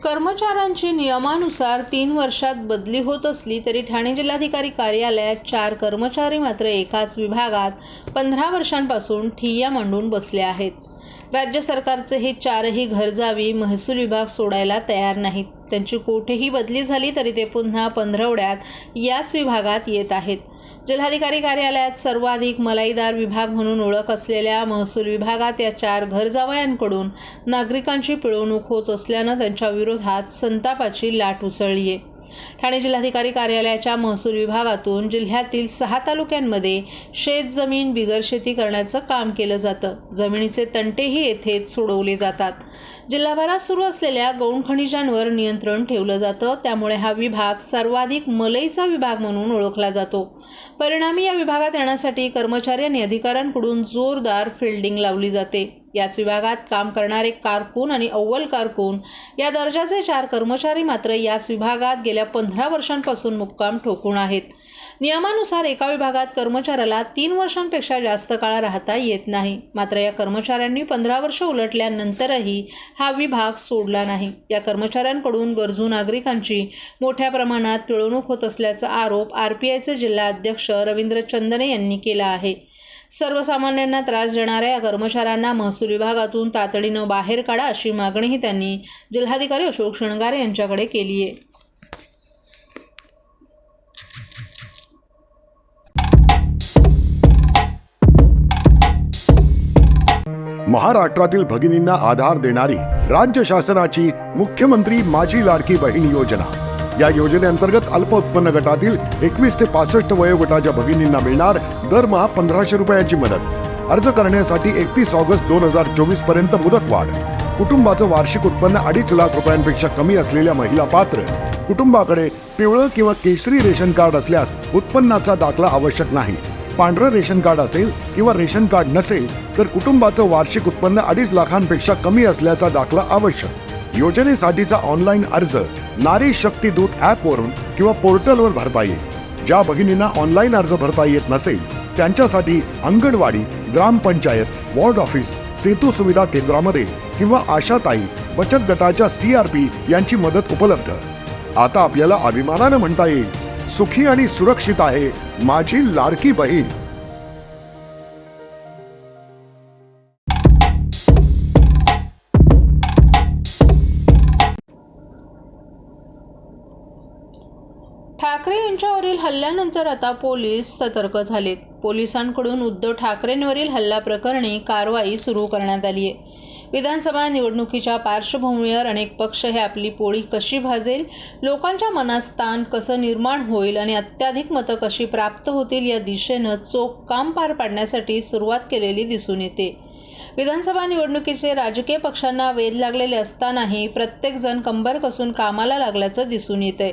कर्मचाऱ्यांची नियमानुसार 3 वर्षात बदली होत असली तरी ठाणे जिल्हाधिकारी कार्यालयात 4 कर्मचारी मात्र एकाच विभागात 15 वर्षांपासून ठिय्या मांडून बसले आहेत. राज्य सरकारचे हे 4ही घरजावी महसूल विभाग सोडायला तयार नाहीत. त्यांची कोठेही बदली झाली तरी ते पुन्हा पंधरवड्यात याच विभागात येत आहेत. जिल्हाधिकारी कार्यालयात सर्वाधिक मलाईदार विभाग म्हणून ओळख असलेल्या महसूल विभागात या 4 घरजावयांकडून नागरिकांची पिळवणूक होत असल्यानं त्यांच्या विरोधात संतापाची लाट उसळली आहे. ठाणे जिल्हाधिकारी कार्यालयाच्या महसूल विभागातून जिल्ह्यातील 6 तालुक्यांमध्ये शेतजमीन बिगर शेती करण्याचं काम केलं जातं. जमिनीचे तंटेही येथेच सोडवले जातात. जिल्हाभरात सुरू असलेल्या गौण खनिजांवर नियंत्रण ठेवलं जातं. त्यामुळे हा विभाग सर्वाधिक मलईचा विभाग म्हणून ओळखला जातो. परिणामी या विभागात येण्यासाठी कर्मचारी आणि अधिकाऱ्यांकडून जोरदार फिल्डिंग लावली जाते. याच विभागात काम करणारे कारकून आणि अव्वल कारकून या दर्जाचे 4 कर्मचारी मात्र याच विभागात गेल्या 15 वर्षांपासून मुक्काम ठोकून आहेत. नियमानुसार एका विभागात कर्मचाऱ्याला 3 वर्षांपेक्षा जास्त काळ राहता येत नाही. मात्र या कर्मचाऱ्यांनी 15 वर्ष उलटल्यानंतरही हा विभाग सोडला नाही. या कर्मचाऱ्यांकडून गरजू नागरिकांची मोठ्या प्रमाणात पिळवणूक होत असल्याचा आरोप RPIचे जिल्हा अध्यक्ष रवींद्र चंदने यांनी केला आहे. सर्वसामान्यांना त्रास देणाऱ्या या कर्मचाऱ्यांना महसूल विभागातून तातडीनं बाहेर काढा अशी मागणीही त्यांनी जिल्हाधिकारी अशोक शृंगारे यांच्याकडे केली आहे. महाराष्ट्रातील भगिनींना आधार देणारी राज्य शासनाची मुख्यमंत्री माझी लाडकी बहीण योजना. या योजनेअंतर्गत अल्प उत्पन्न गटातील 21 ते 65 वयोगटाच्या भगिनींना मिळणार दरमहा 1500 रुपयांची मदत. अर्ज करण्यासाठी 31 ऑगस्ट 2024 पर्यंत मुदतवाढ. कुटुंबाचं वार्षिक उत्पन्न 2.5 लाख रुपयांपेक्षा कमी असलेल्या महिला पात्र. कुटुंबाकडे पिवळं किंवा केशरी रेशन कार्ड असल्यास उत्पन्नाचा दाखला आवश्यक नाही. पांढरं रेशन कार्ड असेल किंवा रेशन कार्ड नसेल तर कुटुंबाचं वार्षिक उत्पन्न 2.5 लाखांपेक्षा कमी असल्याचा दाखला आवश्यक. योजनेसाठीचा ऑनलाईन अर्ज नारी शक्ती दूत ॲपवरून किंवा पोर्टलवर भरता येईल. ज्या भगिनींना ऑनलाईन अर्ज भरता येत नसेल त्यांच्यासाठी अंगणवाडी, ग्रामपंचायत, वॉर्ड ऑफिस, सेतू सुविधा केंद्रामध्ये किंवा आशाताई बचत गटाच्या CRP यांची मदत उपलब्ध. आता आपल्याला अभिमानानं म्हणता येईल, सुखी आणि सुरक्षित आहे माझी लाडकी बहीण. ठाकरे यांच्यावरील हल्ल्यानंतर आता पोलीस सतर्क झालेत. पोलिसांकडून उद्धव ठाकरेंवरील हल्ला प्रकरणी कारवाई सुरू करण्यात आली आहे. विधानसभा निवडणुकीच्या पार्श्वभूमीवर अनेक पक्ष हे आपली पोळी कशी भाजेल, लोकांच्या मनात स्थान कसं निर्माण होईल आणि अत्याधिक मतं कशी प्राप्त होतील या दिशेनं चोख काम पार पाडण्यासाठी सुरुवात केलेली दिसून येते. विधानसभा निवडणुकीचे राजकीय पक्षांना वेध लागलेले असतानाही प्रत्येकजण कंबर कसून कामाला लागल्याचं दिसून येतंय.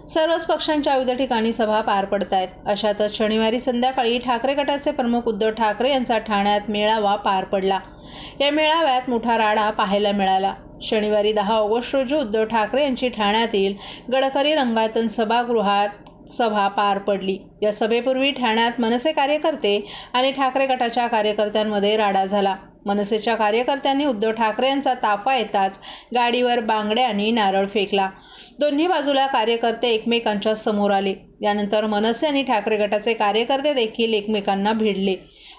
सर्वच पक्षांच्या विविध ठिकाणी सभा पार पडत आहेत. अशातच शनिवारी संध्याकाळी ठाकरे गटाचे प्रमुख उद्धव ठाकरे यांचा ठाण्यात मेळावा पार पडला. या मेळाव्यात मोठा राडा पाहायला मिळाला. शनिवारी 10 ऑगस्ट रोजी उद्धव ठाकरे यांची ठाण्यातील गडकरी रंगायतन सभागृहात सभा पार पडली. या सभेपूर्वी ठाण्यात मनसे कार्यकर्ते आणि ठाकरे गटाच्या कार्यकर्त्यांमध्ये राडा झाला. मनसेच्या कार्यकर्त्यांनी उद्धव ठाकरे यांचा ताफा येताच गाडीवर बांगड्या आणि नारळ फेकला. दोन्ही बाजूला कार्यकर्ते एकमेकांच्या समोर आले. यानंतर मनसे आणि ठाकरे गटाचे कार्यकर्ते देखील एकमेकांना भिडले.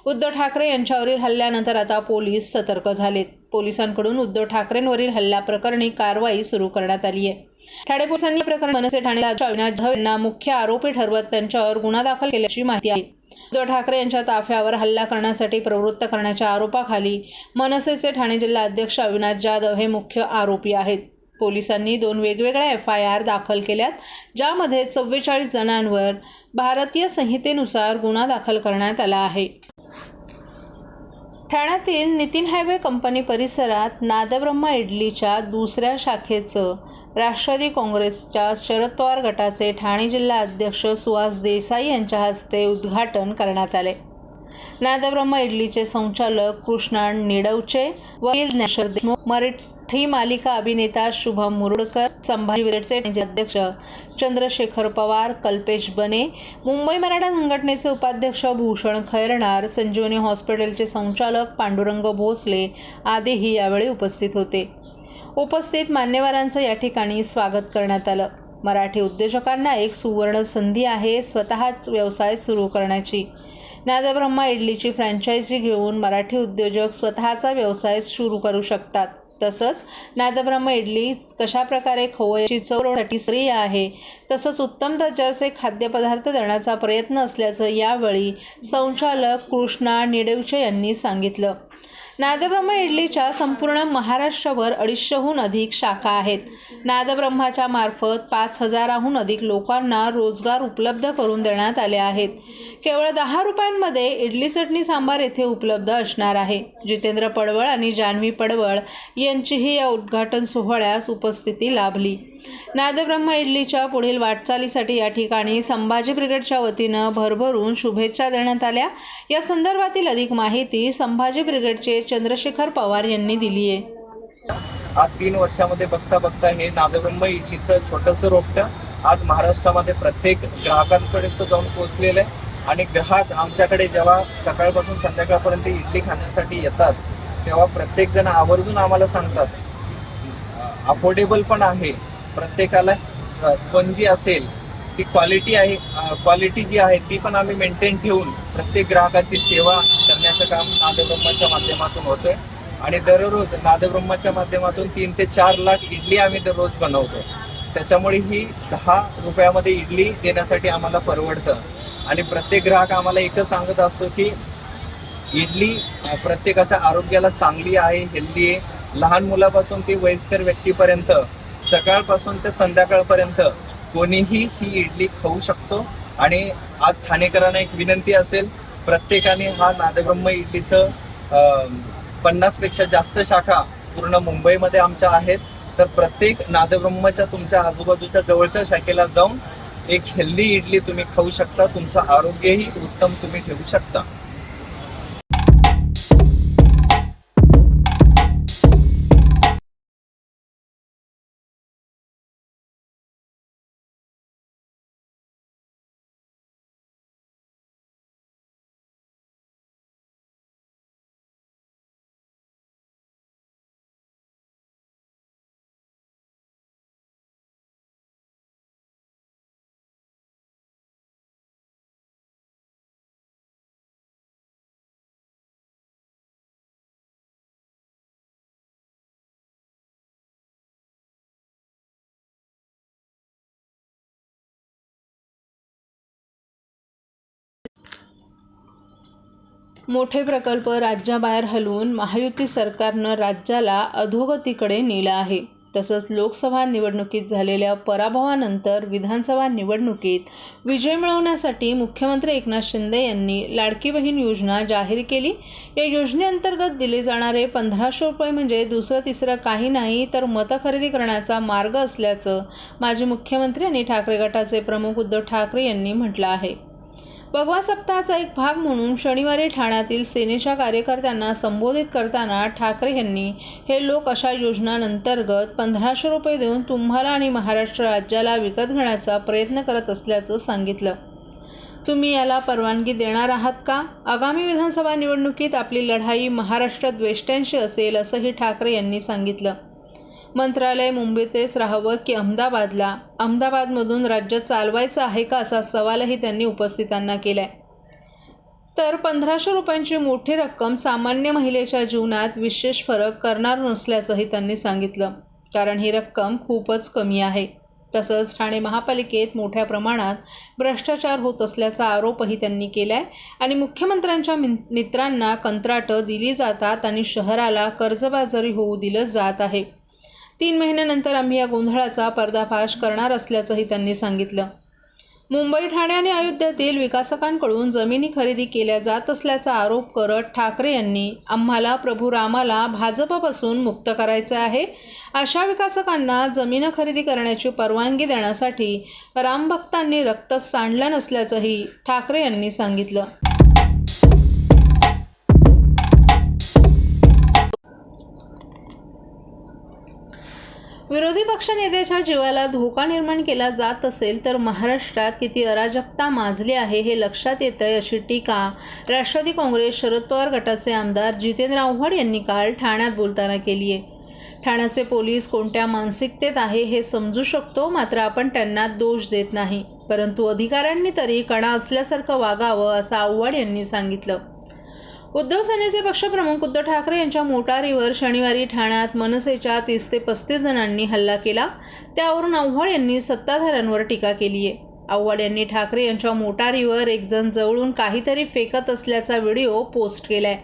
उद्धव ठाकरे यांच्यावरील हल्ल्यानंतर आता पोलीस सतर्क झालेत. पोलिसांकडून उद्धव ठाकरेंवरील हल्ल्याप्रकरणी कारवाई सुरू करण्यात आली आहे. ठाणे पोलिसांनी प्रकरण मनसे ठाणेला अविनाश धव यांना मुख्य आरोपी ठरवत त्यांच्यावर गुन्हा दाखल केल्याची माहिती आहे. उद्धव ठाकरे यांच्या ताफ्यावर हल्ला करण्यासाठी प्रवृत्त करण्याच्या आरोपाखाली मनसेचे ठाणे जिल्हा अध्यक्ष अविनाश जाधव हे मुख्य आरोपी आहेत. पोलिसांनी 2 वेगवेगळ्या FIR दाखल केल्यात, ज्यामध्ये 44 जणांवर भारतीय संहितेनुसार गुन्हा दाखल करण्यात आला आहे. ठाण्यातील नितीन हायवे कंपनी परिसरात नादब्रह्मा इडलीच्या दुसऱ्या शाखेचं राष्ट्रवादी काँग्रेसच्या शरद पवार गटाचे ठाणे जिल्हा अध्यक्ष सुहास देसाई यांच्या हस्ते उद्घाटन करण्यात आले. नादब्रह्मा इडलीचे संचालक कृष्णा निडवचे, वकील ज्ञानेश्वर देशमुख, मराठी मालिका अभिनेता शुभम मुरुडकर, संभाजी विरेटचे अध्यक्ष चंद्रशेखर पवार, कल्पेश बने, मुंबई मराठा संघटनेचे उपाध्यक्ष भूषण खैरनार, संजीवनी हॉस्पिटलचे संचालक पांडुरंग भोसले आदीही यावेळी उपस्थित होते. उपस्थित मान्यवरांचं या ठिकाणी स्वागत करण्यात आलं. मराठी उद्योजकांना एक सुवर्ण संधी आहे स्वतःच व्यवसाय सुरू करण्याची. नादब्रह्मा इडलीची फ्रँचायझी घेऊन मराठी उद्योजक स्वतःचा व्यवसाय सुरू करू शकतात. तसंच नादब्रह्मा इडली कशाप्रकारे खवय्याची चवसाठी श्रेय आहे, तसंच उत्तम दर्जाचे खाद्यपदार्थ देण्याचा प्रयत्न असल्याचं यावेळी संचालक कृष्णा निडविचे यांनी सांगितलं. नादब्रह्मा इडलीच्या संपूर्ण महाराष्ट्रावर 250हून अधिक शाखा आहेत. नादब्रह्माच्या मार्फत 5000हून अधिक लोकांना रोजगार उपलब्ध करून देण्यात आले आहेत. केवळ 10 रुपयांमध्ये इडली चटणी सांबार येथे उपलब्ध असणार आहे. जितेंद्र पडवळ आणि जान्हवी पडवळ यांचीही या उद्घाटन सोहळ्यास उपस्थिती लाभली. नादब्रह्मा इडलीच्या पुढील वाटचालीसाठी या ठिकाणी संभाजी ब्रिगेडच्या वतीनं भरभरून शुभेच्छा देण्यात आल्या. या संदर्भातील अधिक माहिती संभाजी ब्रिगेडचे चंद्रशेखर पवार यांनी दिली आहे. आज 3 वर्षामध्ये बघता बघता हे नादब्रह्मा इडलीचं छोटंसं रोपटं आज महाराष्ट्रामध्ये प्रत्येक ग्राहकांपर्यंत जाऊन पोहोचलेलं आहे. आणि ग्राहक आमच्याकडे जेव्हा सकाळपासून संध्याकाळपर्यंत इडली खाण्यासाठी येतात तेव्हा प्रत्येक जण आवर्जून आम्हाला सांगतात अफोर्डेबल पण आहे, प्रत्येकाला स्पंजी असेल, ती क्वालिटी आहे, क्वालिटी जी आहे ती पण आम्ही मेंटेन ठेवून प्रत्येक ग्राहकाची सेवा करण्याचं काम नादब्रह्माच्या माध्यमातून होतंय. आणि दररोज नादब्रह्माच्या माध्यमातून 3 ते 4 लाख इडली आम्ही दररोज बनवतो. त्याच्यामुळे ही 10 रुपयामध्ये इडली देण्यासाठी आम्हाला परवडतं. आणि प्रत्येक ग्राहक आम्हाला एकच सांगत असतो की इडली प्रत्येकाच्या आरोग्याला चांगली आहे, हेल्दी आहे. लहान मुलापासून ते वयस्कर व्यक्तीपर्यंत सकाळपासून ते संध्याकाळपर्यंत कोणीही ही इडली खाऊ शकतो. आणि आज ठाणेकरांना एक विनंती असेल, प्रत्येकाने हा नादब्रह्मा इडलीचं 50पेक्षा जास्त शाखा पूर्ण मुंबईमध्ये आमच्या आहेत. तर प्रत्येक नादब्रह्माच्या तुमच्या आजूबाजूच्या जवळच्या शाखेला जाऊन एक हेल्दी इडली तुम्ही खाऊ शकता. तुमचं आरोग्यही उत्तम तुम्ही ठेवू शकता. मोठे प्रकल्प राज्याबाहेर हलवून महायुती सरकारनं राज्याला अधोगतीकडे नेलं आहे. तसंच लोकसभा निवडणुकीत झालेल्या पराभवानंतर विधानसभा निवडणुकीत विजय मिळवण्यासाठी मुख्यमंत्री एकनाथ शिंदे यांनी लाडकी बहीण योजना जाहीर केली. या योजनेअंतर्गत दिले जाणारे 1500 रुपये म्हणजे दुसरं तिसरं काही नाही तर मतं खरेदी करण्याचा मार्ग असल्याचं माजी मुख्यमंत्री आणि ठाकरे गटाचे प्रमुख उद्धव ठाकरे यांनी म्हटलं आहे. भगवा सप्ताहाचा एक भाग म्हणून शनिवारी ठाण्यातील सेनेच्या कार्यकर्त्यांना संबोधित करताना ठाकरे यांनी हे लोक अशा योजनांअंतर्गत 1500 रुपये देऊन तुम्हाला आणि महाराष्ट्र राज्याला विकत घेण्याचा प्रयत्न करत असल्याचं सांगितलं. तुम्ही याला परवानगी देणार आहात का? आगामी विधानसभा निवडणुकीत आपली लढाई महाराष्ट्र द्वेष्ट्यांशी असेल असंही ठाकरे यांनी सांगितलं. मंत्रालय मुंबईतच राहावं की अहमदाबादमधून राज्य चालवायचं आहे का असा सवालही त्यांनी उपस्थितांना केलाय. तर 1500 रुपयांची मोठी रक्कम सामान्य महिलेच्या जीवनात विशेष फरक करणार नसल्याचंही त्यांनी सांगितलं, कारण ही रक्कम खूपच कमी आहे. तसंच ठाणे महापालिकेत मोठ्या प्रमाणात भ्रष्टाचार होत असल्याचा आरोपही त्यांनी केलाय. आणि मुख्यमंत्र्यांच्या मित्रांना कंत्राटं दिली जातात आणि शहराला कर्जबाजारी होऊ दिलं जात आहे. 3 महिन्यानंतर आम्ही या गोंधळाचा पर्दाफाश करणार असल्याचंही त्यांनी सांगितलं. मुंबई, ठाणे आणि अयोध्येतील विकासकांकडून जमिनी खरेदी केल्या जात असल्याचा आरोप करत ठाकरे यांनी आम्हाला प्रभू रामाला भाजपपासून मुक्त करायचे आहे. अशा विकासकांना जमीन खरेदी करण्याची परवानगी देण्यासाठी रामभक्तांनी रक्त सांडलं नसल्याचंही ठाकरे यांनी सांगितलं. विरोधी पक्षनेत्याच्या जीवाला धोका निर्माण केला जात असेल तर महाराष्ट्रात किती अराजकता माजली आहे हे लक्षात येतंय, अशी टीका राष्ट्रवादी काँग्रेस शरद पवार गटाचे आमदार जितेंद्र आव्हाड यांनी काल ठाण्यात बोलताना केली आहे. ठाण्याचे पोलीस कोणत्या मानसिकतेत आहे हे समजू शकतो, मात्र आपण त्यांना दोष देत नाही. परंतु अधिकाऱ्यांनी तरी कणा असल्यासारखं वागावं असं आव्हाड यांनी सांगितलं. उद्धव सेनेचे पक्षप्रमुख उद्धव ठाकरे यांच्या मोटारीवर शनिवारी ठाण्यात मनसेच्या 30 ते 35 जणांनी हल्ला केला. त्यावरून आव्हाड यांनी सत्ताधाऱ्यांवर टीका केली आहे. आव्हाड यांनी ठाकरे यांच्या मोटारीवर एक जण जवळून काहीतरी फेकत असल्याचा व्हिडिओ पोस्ट केलाय.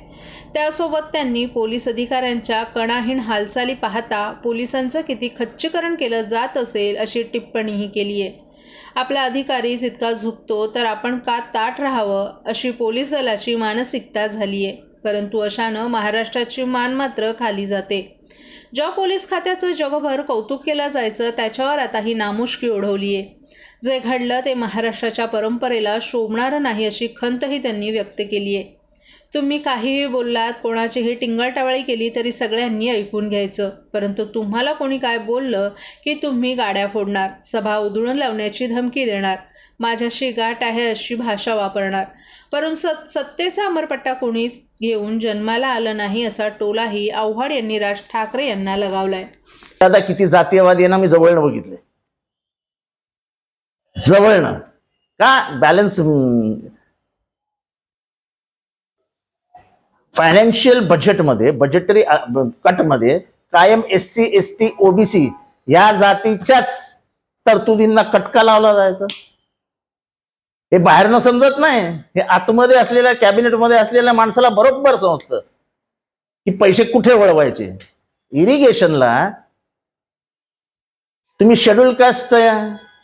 त्यासोबत त्यांनी पोलीस अधिकाऱ्यांच्या कणाहीन हालचाली पाहता पोलिसांचं किती खच्चीकरण केलं जात असेल अशी टिप्पणीही केली आहे. आपला अधिकारीच इतका झुकतो तर आपण का ताठ राहावं अशी पोलीस दलाची मानसिकता झाली आहे. परंतु अशानं महाराष्ट्राची मान मात्र खाली जाते. ज्या पोलीस खात्याचं जगभर कौतुक केलं जायचं त्याच्यावर आता ही नामुष्की ओढवली आहे. जे घडलं ते महाराष्ट्राच्या परंपरेला शोभणारं नाही अशी खंतही त्यांनी व्यक्त केली आहे. तुम्ही काहीही बोललात, कोणाचीही टिंगलटावळी केली तरी सगळ्यांनी ऐकून घ्यायचं, परंतु तुम्हाला कोणी काय बोललं की तुम्ही गाड्या फोडणार, सभा उधळून लावण्याची धमकी देणार, माझ्याशी गाठ आहे अशी भाषा वापरणार. परंतु सत्तेचा अमरपट्टा कोणीच घेऊन जन्माला आलं नाही असा टोलाही आव्हाड यांनी राज ठाकरे यांना लगावलाय. दादा किती जातीयवादी आहे ना, मी जवळनं बघितले. जवळनं का बॅलन्स फायनान्शियल बजेटमध्ये, बजेटरी कटमध्ये कायम SC ST OBC या जातीच्याच तरतुदींना कटका लावला जायचा. हे बाहेरनं समजत नाही, हे आतमध्ये असलेल्या कॅबिनेटमध्ये असलेल्या माणसाला बरोबर समजतं की पैसे कुठे वळवायचे. इरिगेशनला तुम्ही शेड्यूल कास्टचे,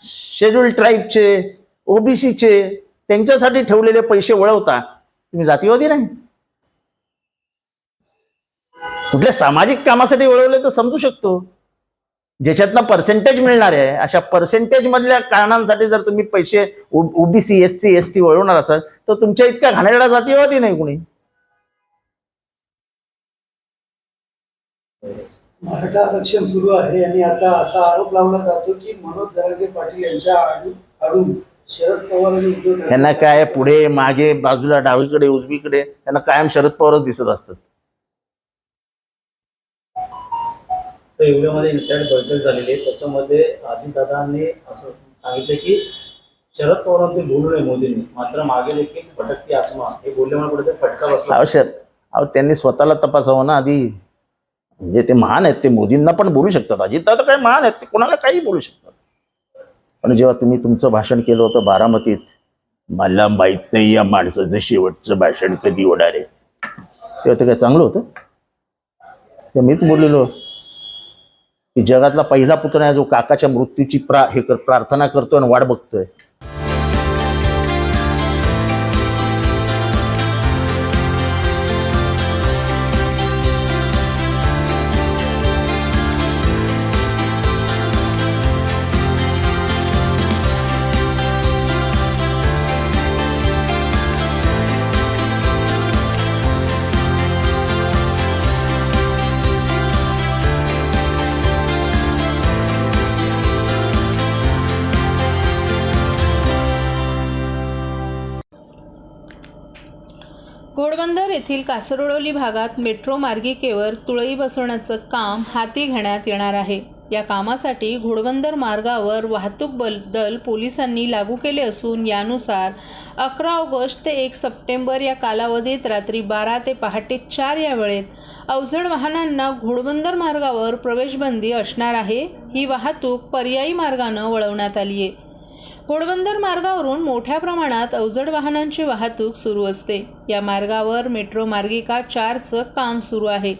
शेड्यूल ट्राईबचे, OBCचे त्यांच्यासाठी ठेवलेले पैसे वळवता, तुम्ही जातीवादी नाही. कुठल्या सामाजिक कामासाठी वळवले तर समजू शकतो. ज्याच्यातनं पर्सेंटेज मिळणार आहे अशा पर्सेंटेज मधल्या कारणांसाठी जर तुम्ही पैसे OBC SC ST वळवणार असाल तर तुमच्या इतका घाणेरडा जातीयवादी नाही कुणी. मराठा आरक्षण सुरू आहे आणि आता असा आरोप लावला जातो की मनोज जरांगे पाटील यांच्या आडून शरद पवार आणि उद्धव ठाकरे यांना काय पुढे मागे बाजूला डावीकडे उजवीकडे त्यांना कायम शरद पवारच दिसत असतात. येवल्यामध्ये इन्साइड बैठक झालेली आहे, त्याच्यामध्ये अजितदादांनी असं सांगितलं की शरद पवारांनी बोलू नये मोदींनी, मात्र मागे देखील भटकती आत्मा हे बोलल्यामुळे कुठे फटका बसला. त्यांनी स्वतःला तपासावं ना आधी. म्हणजे ते महान आहेत, ते मोदींना पण बोलू शकतात. अजितदादा काय महान आहेत, ते कोणाला काही बोलू शकतात. पण जेव्हा तुम्ही तुमचं भाषण केलं होतं बारामतीत, मला माहित नाही या माणसाचं शेवटचं भाषण कधी होणार आहे, तेव्हा ते काय चांगलं होतं. ते मीच बोललेलो की जगातला पहिला पुत्र आहे जो काकाच्या मृत्यूची प्रार्थना करतोय आणि वाट बघतोय. घोडबंदर येथील कासरवडोली भागात मेट्रो मार्गिकेवर तुळई बसवण्याचं काम हाती घेण्यात येणार आहे. या कामासाठी घोडबंदर मार्गावर वाहतूक दल पोलिसांनी लागू केले असून यानुसार 11 ऑगस्ट ते 1 सप्टेंबर या कालावधीत रात्री 12 ते पहाटे 4 या वेळेत अवजड वाहनांना घोडबंदर मार्गावर प्रवेशबंदी असणार आहे. ही वाहतूक पर्यायी मार्गानं वळवण्यात आली आहे. घोडबंदर मार्गावरून मोठ्या प्रमाणात अवजड वाहनांची वाहतूक सुरू असते. या मार्गावर मेट्रो मार्गिका 4चं काम सुरू आहे.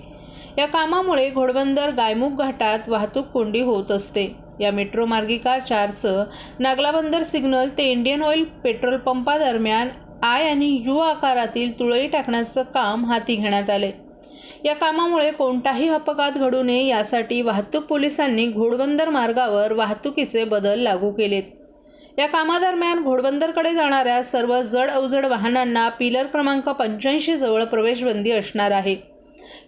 या कामामुळे घोडबंदर गायमुख घाटात वाहतूक कोंडी होत असते. या मेट्रो मार्गिका 4चं नागलाबंदर सिग्नल ते इंडियन ऑइल पेट्रोल पंपादरम्यान आय आणि U आकारातील तुळई टाकण्याचं काम हाती घेण्यात आले. या कामामुळे कोणताही अपघात घडू नये यासाठी वाहतूक पोलिसांनी घोडबंदर मार्गावर वाहतुकीचे बदल लागू केलेत. या कामादरम्यान घोडबंदरकडे जाणाऱ्या सर्व जड अवजड वाहनांना पिलर क्रमांक 85 जवळ प्रवेशबंदी असणार आहे.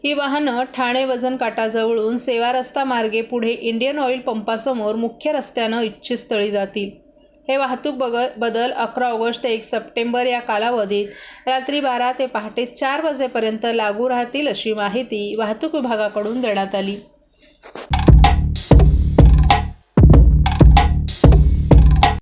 ही वाहनं ठाणे वजन काटाजवळून सेवा रस्ता मार्गे पुढे इंडियन ऑइल पंपासमोर मुख्य रस्त्यानं इच्छितस्थळी जातील. हे वाहतूक बदल 11 ऑगस्ट ते 1 सप्टेंबर या कालावधीत रात्री 12 ते पहाटे 4 वाजेपर्यंत लागू राहतील अशी माहिती वाहतूक विभागाकडून देण्यात आली.